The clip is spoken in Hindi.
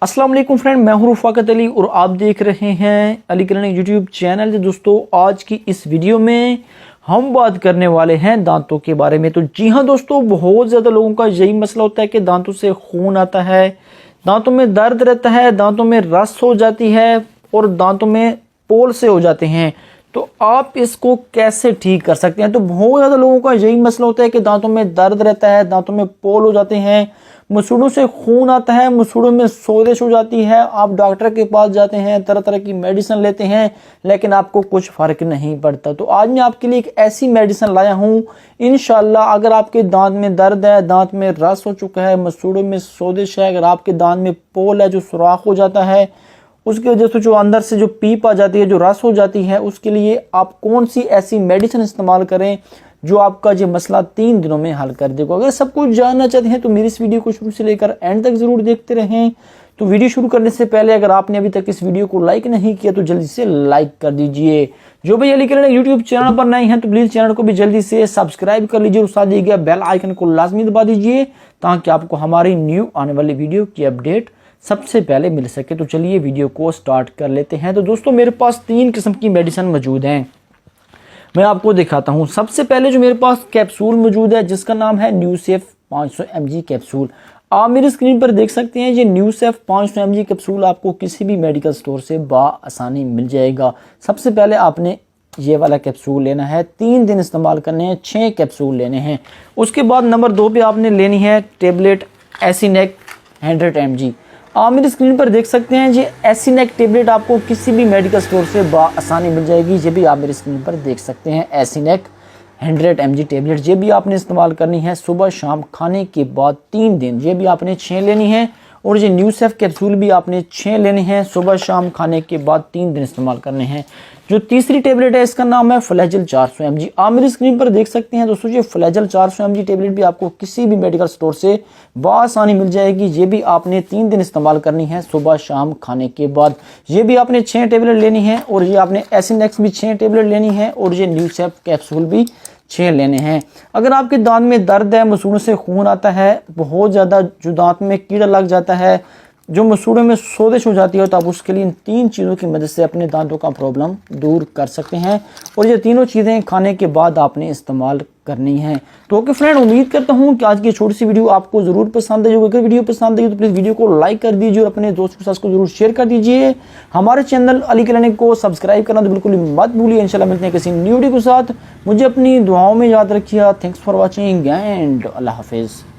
अस्सलाम वालेकुम फ्रेंड, मैं हूं रफ़ाकत अली और आप देख रहे हैं अली क्लिनिक यूट्यूब चैनल। दोस्तों, आज की इस वीडियो में हम बात करने वाले हैं दांतों के बारे में। तो जी हाँ दोस्तों, बहुत ज़्यादा लोगों का यही मसला होता है कि दांतों से खून आता है, दांतों में दर्द रहता है, दांतों में रस हो जाती है और दांतों में पोल से हो जाते हैं। तो आप इसको कैसे ठीक कर सकते हैं? तो बहुत ज़्यादा लोगों का यही मसला होता है कि दांतों में दर्द रहता है, दांतों में पोल हो जाते हैं, मसूड़ों से खून आता है, मसूड़ों में सोजिश हो जाती है। आप डॉक्टर के पास जाते हैं, तरह तरह की मेडिसिन लेते हैं, लेकिन आपको कुछ फ़र्क नहीं पड़ता। तो आज मैं आपके लिए एक ऐसी मेडिसिन लाया हूँ, इंशाल्लाह अगर आपके दांत में दर्द है, दांत में रस हो चुका है, मसूड़ों में सोजिश है, अगर आपके दांत में पोल है जो सुराख हो जाता है, उसकी वजह से जो अंदर से जो पीप आ जाती है, जो रस हो जाती है, उसके लिए आप कौन सी ऐसी मेडिसिन इस्तेमाल करें जो आपका ये मसला 3 दिनों में हल कर देगा। अगर सब कुछ जानना चाहते हैं तो मेरी इस वीडियो को शुरू से लेकर एंड तक जरूर देखते रहें। तो वीडियो शुरू करने से पहले अगर आपने अभी तक इस वीडियो को लाइक नहीं किया तो जल्दी से लाइक कर दीजिए। जो भी अली क्लिनिक यूट्यूब चैनल पर नए हैं तो प्लीज चैनल को भी जल्दी से सब्सक्राइब कर लीजिए और साथ दिए गए बेल आइकन को लाजमी दबा दीजिए ताकि आपको हमारी न्यू आने वाली वीडियो की अपडेट सबसे पहले मिल सके। तो चलिए वीडियो को स्टार्ट कर लेते हैं। तो दोस्तों, मेरे पास 3 किस्म की मेडिसिन मौजूद हैं, मैं आपको दिखाता हूं। सबसे पहले जो मेरे पास कैप्सूल मौजूद है जिसका नाम है न्यूसेफ 500 mg कैप्सूल। आप मेरी स्क्रीन पर देख सकते हैं, ये न्यूसेफ 500 mg कैप्सूल आपको किसी भी मेडिकल स्टोर से आसानी मिल जाएगा। सबसे पहले आपने ये वाला कैप्सूल लेना है, 3 दिन इस्तेमाल करने हैं, 6 कैप्सूल लेने हैं। उसके बाद नंबर 2 पे आपने लेनी है टेबलेट एसिनेक 100 mg। आप मेरी स्क्रीन पर देख सकते हैं, ये एसिनेक टेबलेट आपको किसी भी मेडिकल स्टोर से आसानी मिल जाएगी। ये भी आप मेरी स्क्रीन पर देख सकते हैं, एसिनेक 100 mg टेबलेट। ये भी आपने इस्तेमाल करनी है सुबह शाम खाने के बाद 3 दिन। ये भी आपने 6 लेनी है और ये न्यूसेफ कैप्सूल भी आपने 6 लेने हैं, सुबह शाम खाने के बाद 3 दिन इस्तेमाल करने हैं। जो तीसरी टेबलेट है इसका नाम है फ्लैजल 400 mg। आप मेरी स्क्रीन पर देख सकते हैं दोस्तों, ये फ्लैजल 400 mg टेबलेट भी आपको किसी भी मेडिकल स्टोर से आसानी मिल जाएगी। ये भी आपने 3 दिन इस्तेमाल करनी है सुबह शाम खाने के बाद। ये भी आपने 6 टेबलेट लेनी है और ये आपने एसिनेक्स भी 6 टेबलेट लेनी है और ये न्यूसेफ कैप्सूल भी 6 लेने हैं। अगर आपके दांत में दर्द है, मसूड़ों से खून आता है, बहुत ज़्यादा जो दांत में कीड़ा लग जाता है, जो मसूड़ों में सोजिश हो जाती है, तो आप उसके लिए इन 3 चीज़ों की मदद से अपने दांतों का प्रॉब्लम दूर कर सकते हैं और ये तीनों चीज़ें खाने के बाद आपने इस्तेमाल करनी है। तो ओके फ्रेंड, उम्मीद करता हूँ कि आज की छोटी सी वीडियो आपको ज़रूर पसंद आई होगी। अगर वीडियो पसंद आई तो प्लीज़ वीडियो को लाइक कर दीजिए और अपने दोस्तों के साथ को जरूर शेयर कर दीजिए। हमारे चैनल अली क्लिनिक को सब्सक्राइब करना तो बिल्कुल मत भूलिए। इंशाल्लाह मिलते हैं किसी न्यू वीडियो के साथ। मुझे अपनी दुआओं में याद रखिए। थैंक्स फॉर वॉचिंग एंड अल्लाह हाफिज़।